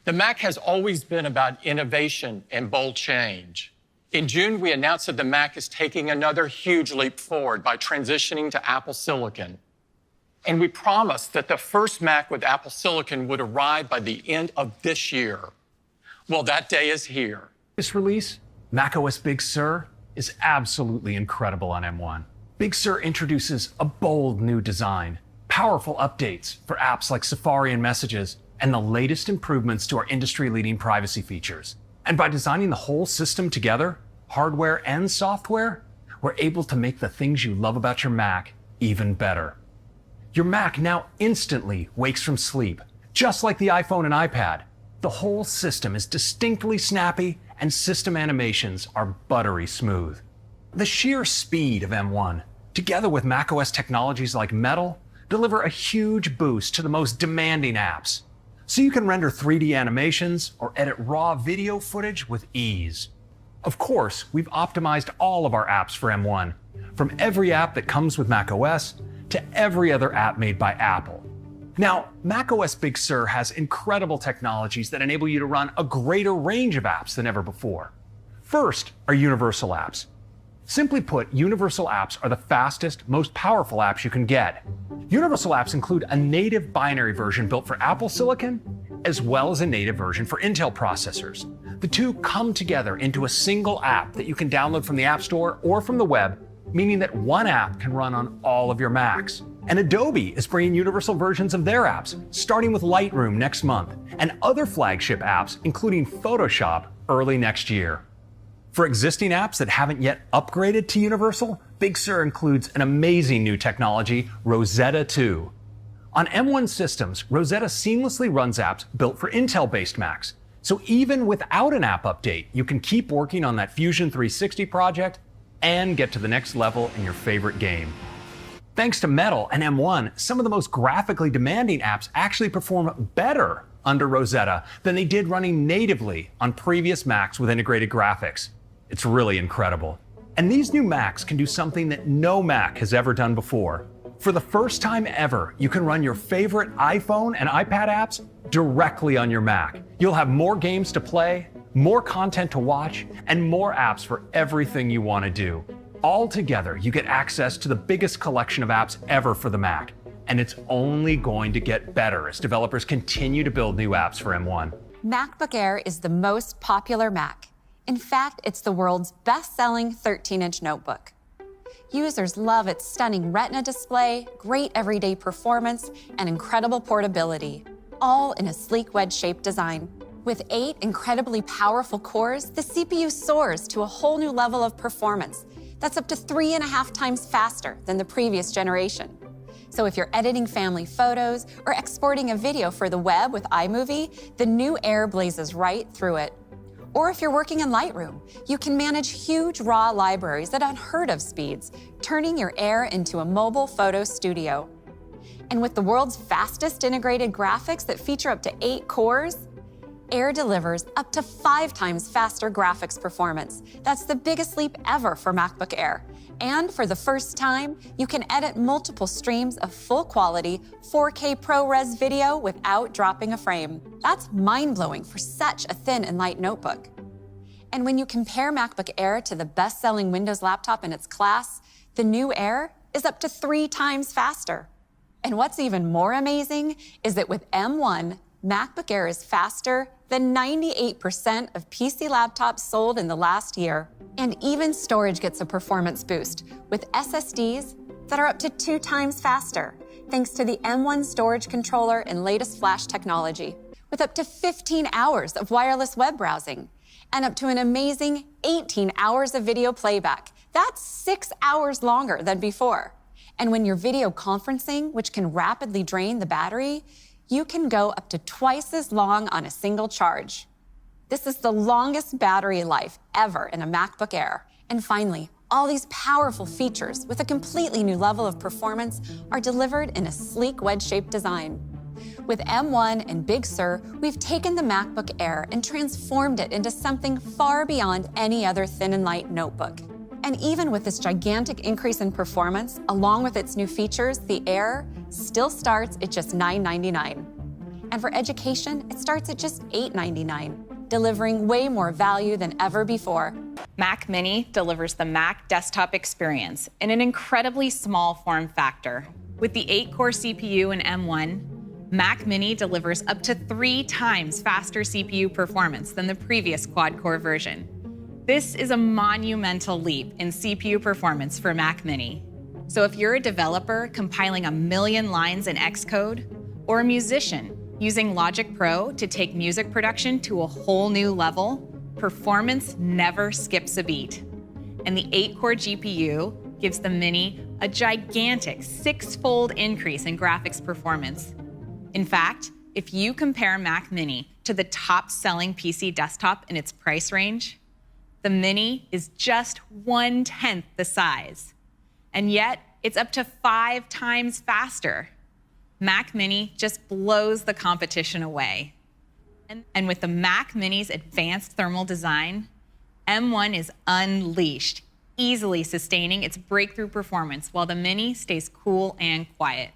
The Mac has always been about innovation and bold change. In June, we announced that the Mac is taking another huge leap forward by transitioning to Apple Silicon. And we promised that the first Mac with Apple Silicon would arrive by the end of this year. Well, that day is here. This release, macOS Big Sur, is absolutely incredible on M1. Big Sur introduces a bold new design, powerful updates for apps like Safari and Messages, and the latest improvements to our industry-leading privacy features. And by designing the whole system together, hardware and software, we're able to make the things you love about your Mac even better. Your Mac now instantly wakes from sleep, just like the iPhone and iPad. The whole system is distinctly snappy, and system animations are buttery smooth. The sheer speed of M1, together with macOS technologies like Metal, deliver a huge boost to the most demanding apps. So you can render 3D animations or edit raw video footage with ease. Of course, we've optimized all of our apps for M1, from every app that comes with macOS to every other app made by Apple. Now, macOS Big Sur has incredible technologies that enable you to run a greater range of apps than ever before. First are universal apps. Simply put, universal apps are the fastest, most powerful apps you can get. Universal apps include a native binary version built for Apple Silicon, as well as a native version for Intel processors. The two come together into a single app that you can download from the App Store or from the web, meaning that one app can run on all of your Macs. And Adobe is bringing universal versions of their apps, starting with Lightroom next month, and other flagship apps, including Photoshop, early next year. For existing apps that haven't yet upgraded to Universal, Big Sur includes an amazing new technology, Rosetta 2. On M1 systems, Rosetta seamlessly runs apps built for Intel-based Macs. So even without an app update, you can keep working on that Fusion 360 project and get to the next level in your favorite game. Thanks to Metal and M1, some of the most graphically demanding apps actually perform better under Rosetta than they did running natively on previous Macs with integrated graphics. It's really incredible. And these new Macs can do something that no Mac has ever done before. For the first time ever, you can run your favorite iPhone and iPad apps directly on your Mac. You'll have more games to play, more content to watch, and more apps for everything you want to do. All together, you get access to the biggest collection of apps ever for the Mac. And it's only going to get better as developers continue to build new apps for M1. MacBook Air is the most popular Mac. In fact, it's the world's best-selling 13-inch notebook. Users love its stunning Retina display, great everyday performance, and incredible portability, all in a sleek wedge-shaped design. With 8 incredibly powerful cores, the CPU soars to a whole new level of performance that's up to 3.5 times faster than the previous generation. So if you're editing family photos or exporting a video for the web with iMovie, the new Air blazes right through it. Or if you're working in Lightroom, you can manage huge raw libraries at unheard-of speeds, turning your Air into a mobile photo studio. And with the world's fastest integrated graphics that feature up to 8 cores, Air delivers up to 5 times faster graphics performance. That's the biggest leap ever for MacBook Air. And for the first time, you can edit multiple streams of full-quality 4K ProRes video without dropping a frame. That's mind-blowing for such a thin and light notebook. And when you compare MacBook Air to the best-selling Windows laptop in its class, the new Air is up to 3 times faster. And what's even more amazing is that with M1, MacBook Air is faster than 98% of PC laptops sold in the last year. And even storage gets a performance boost with SSDs that are up to 2 times faster, thanks to the M1 storage controller and latest flash technology, with up to 15 hours of wireless web browsing and up to an amazing 18 hours of video playback. That's 6 hours longer than before. And when you're video conferencing, which can rapidly drain the battery, you can go up to twice as long on a single charge. This is the longest battery life ever in a MacBook Air. And finally, all these powerful features with a completely new level of performance are delivered in a sleek wedge-shaped design. With M1 and Big Sur, we've taken the MacBook Air and transformed it into something far beyond any other thin and light notebook. And even with this gigantic increase in performance, along with its new features, the Air still starts at just $999. And for education, it starts at just $8.99, delivering way more value than ever before. Mac Mini delivers the Mac desktop experience in an incredibly small form factor. With the 8-core CPU in M1, Mac Mini delivers up to 3 times faster CPU performance than the previous quad-core version. This is a monumental leap in CPU performance for Mac Mini. So if you're a developer compiling 1 million lines in Xcode, or a musician using Logic Pro to take music production to a whole new level, performance never skips a beat. And the 8-core GPU gives the Mini a gigantic 6-fold increase in graphics performance. In fact, if you compare Mac Mini to the top-selling PC desktop in its price range, the Mini is just 1/10 the size. And yet, it's up to 5 times faster. Mac Mini just blows the competition away. And with the Mac Mini's advanced thermal design, M1 is unleashed, easily sustaining its breakthrough performance while the Mini stays cool and quiet.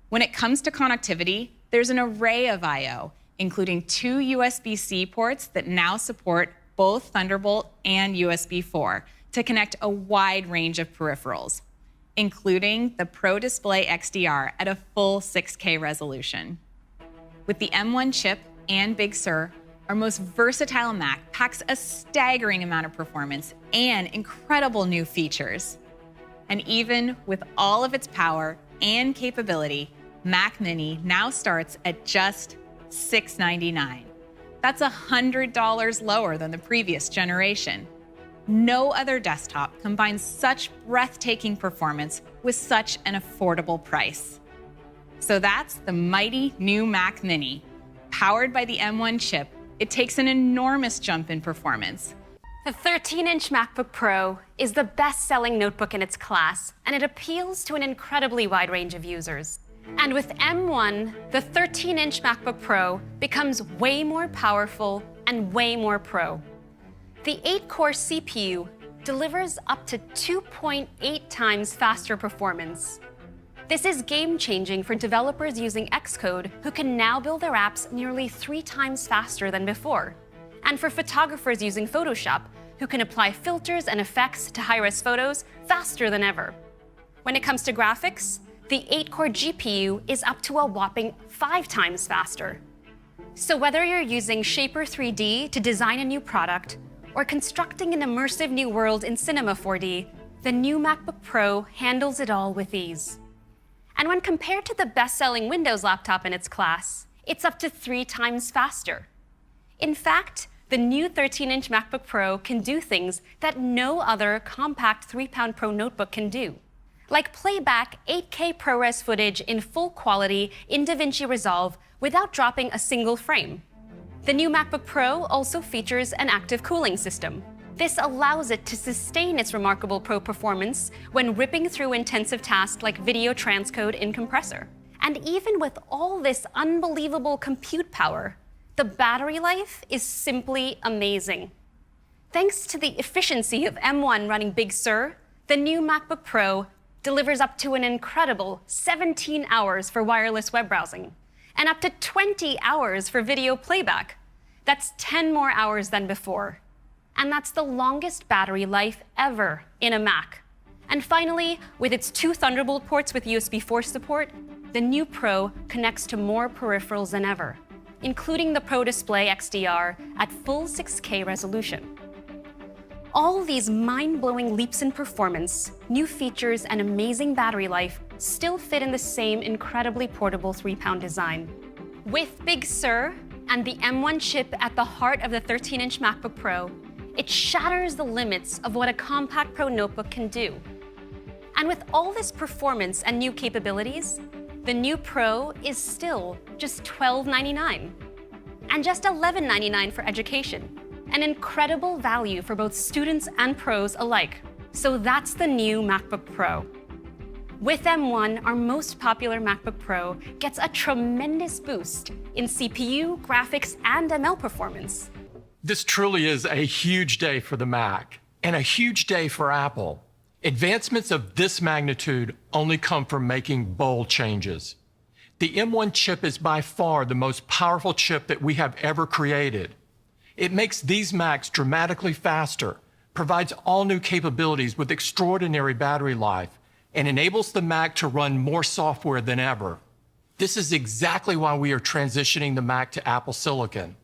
When it comes to connectivity, there's an array of I/O, including 2 USB-C ports that now support both Thunderbolt and USB 4 to connect a wide range of peripherals, including the Pro Display XDR at a full 6K resolution. With the M1 chip and Big Sur, our most versatile Mac packs a staggering amount of performance and incredible new features. And even with all of its power and capability, Mac Mini now starts at just $699. That's $100 lower than the previous generation. No other desktop combines such breathtaking performance with such an affordable price. So that's the mighty new Mac Mini. Powered by the M1 chip, it takes an enormous jump in performance. The 13-inch MacBook Pro is the best-selling notebook in its class, and it appeals to an incredibly wide range of users. And with M1, the 13-inch MacBook Pro becomes way more powerful and way more pro. The 8-core CPU delivers up to 2.8 times faster performance. This is game-changing for developers using Xcode who can now build their apps nearly 3 times faster than before. And for photographers using Photoshop who can apply filters and effects to high-res photos faster than ever. When it comes to graphics, the 8-core GPU is up to a whopping 5 times faster. So whether you're using Shaper 3D to design a new product or constructing an immersive new world in Cinema 4D, the new MacBook Pro handles it all with ease. And when compared to the best-selling Windows laptop in its class, it's up to 3 times faster. In fact, the new 13-inch MacBook Pro can do things that no other compact 3-pound Pro notebook can do, like playback 8K ProRes footage in full quality in DaVinci Resolve without dropping a single frame. The new MacBook Pro also features an active cooling system. This allows it to sustain its remarkable pro performance when ripping through intensive tasks like video transcode in compressor. And even with all this unbelievable compute power, the battery life is simply amazing. Thanks to the efficiency of M1 running Big Sur, the new MacBook Pro delivers up to an incredible 17 hours for wireless web browsing and up to 20 hours for video playback. That's 10 more hours than before. And that's the longest battery life ever in a Mac. And finally, with its 2 Thunderbolt ports with USB 4 support, the new Pro connects to more peripherals than ever, including the Pro Display XDR at full 6K resolution. All these mind-blowing leaps in performance, new features, and amazing battery life still fit in the same incredibly portable 3-pound design. With Big Sur and the M1 chip at the heart of the 13-inch MacBook Pro, it shatters the limits of what a compact Pro notebook can do. And with all this performance and new capabilities, the new Pro is still just $1299 and just $1199 for education. An incredible value for both students and pros alike. So that's the new MacBook Pro. With M1, our most popular MacBook Pro gets a tremendous boost in CPU, graphics, and ML performance. This truly is a huge day for the Mac and a huge day for Apple. Advancements of this magnitude only come from making bold changes. The M1 chip is by far the most powerful chip that we have ever created. It makes these Macs dramatically faster, provides all new capabilities with extraordinary battery life, and enables the Mac to run more software than ever. This is exactly why we are transitioning the Mac to Apple Silicon.